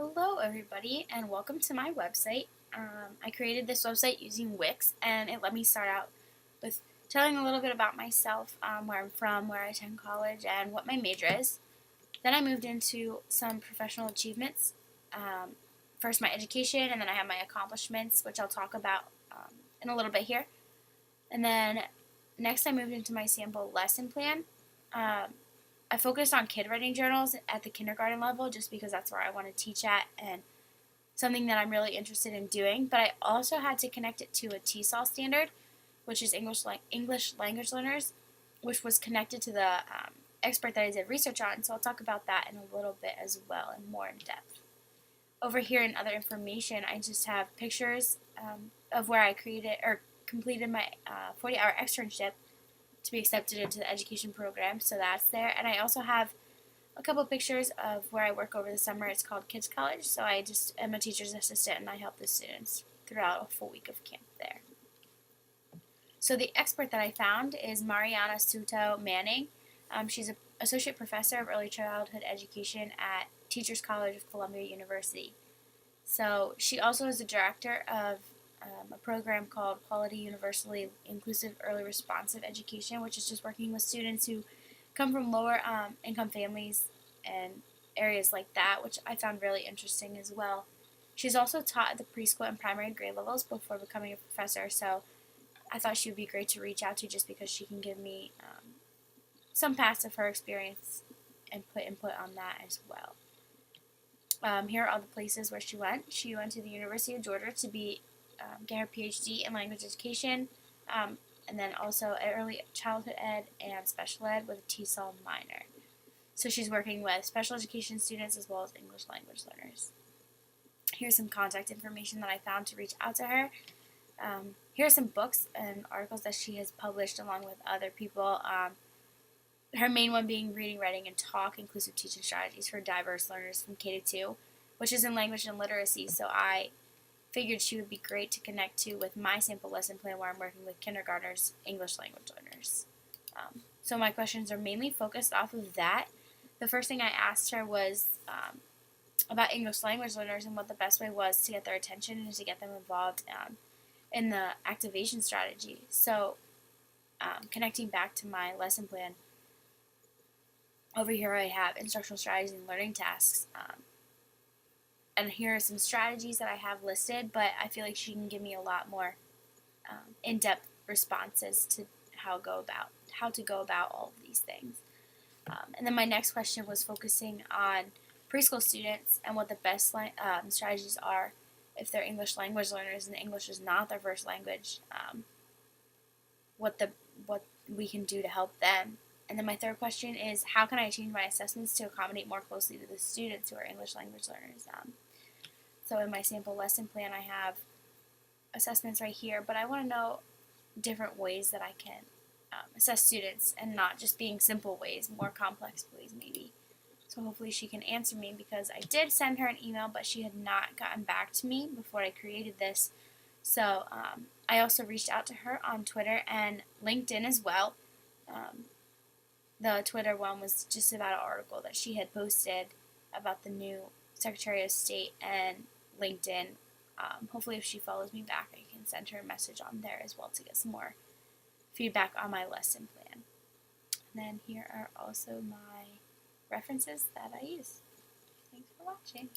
Hello everybody and welcome to my website. I created this website using Wix and it let me start out with telling a little bit about myself, where I'm from, where I attend college, and what my major is. Then I moved into some professional achievements. Um, First my education, and then I have my accomplishments, which I'll talk about in a little bit here. And then next I moved into my sample lesson plan. Um, I focused on kid writing journals at the kindergarten level just because that's where I want to teach at and something that I'm really interested in doing. But I also had to connect it to a TESOL standard, which is English language learners, which was connected to the expert that I did research on. So I'll talk about that in a little bit as well and more in depth. Over here in other information, I just have pictures of where I created or completed my 40-hour externship to be accepted into the education program, so that's there. And I also have a couple pictures of where I work over the summer. It's called Kids College, so I just am a teacher's assistant and I help the students throughout a full week of camp there. So the expert that I found is Mariana Soto Manning. She's an associate professor of early childhood education at Teachers College of Columbia University. So she also is the director of a program called Quality Universally Inclusive Early Responsive Education, which is just working with students who come from lower income families and areas like that, which I found really interesting as well. She's also taught at the preschool and primary grade levels before becoming a professor, so I thought she would be great to reach out to just because she can give me some past of her experience and put input on that as well. Here are all the places where she went. She went to the University of Georgia to get her PhD in language education, and then also early childhood ed and special ed with a TESOL minor. So she's working with special education students as well as English language learners. Here's some contact information that I found to reach out to her. Here are some books and articles that she has published along with other people. Her main one being Reading, Writing, and Talk, Inclusive Teaching Strategies for Diverse Learners from K to 2, which is in language and literacy, so I figured she would be great to connect to with my sample lesson plan where I'm working with kindergartners, English language learners. So my questions are mainly focused off of that. The first thing I asked her was about English language learners and what the best way was to get their attention and to get them involved in the activation strategy. So connecting back to my lesson plan, over here I have instructional strategies and learning tasks. And here are some strategies that I have listed, but I feel like she can give me a lot more in-depth responses to how to go about all of these things. And then my next question was focusing on preschool students and what the best strategies are if they're English language learners and English is not their first language. What we can do to help them. And then my third question is, how can I change my assessments to accommodate more closely to the students who are English language learners? So in my sample lesson plan, I have assessments right here, but I want to know different ways that I can assess students and not just being simple ways, more complex ways maybe. So hopefully she can answer me because I did send her an email, but she had not gotten back to me before I created this. So I also reached out to her on Twitter and LinkedIn as well. The Twitter one was just about an article that she had posted about the new Secretary of State, and LinkedIn. Hopefully if she follows me back, I can send her a message on there as well to get some more feedback on my lesson plan. And then here are also my references that I use. Thanks for watching.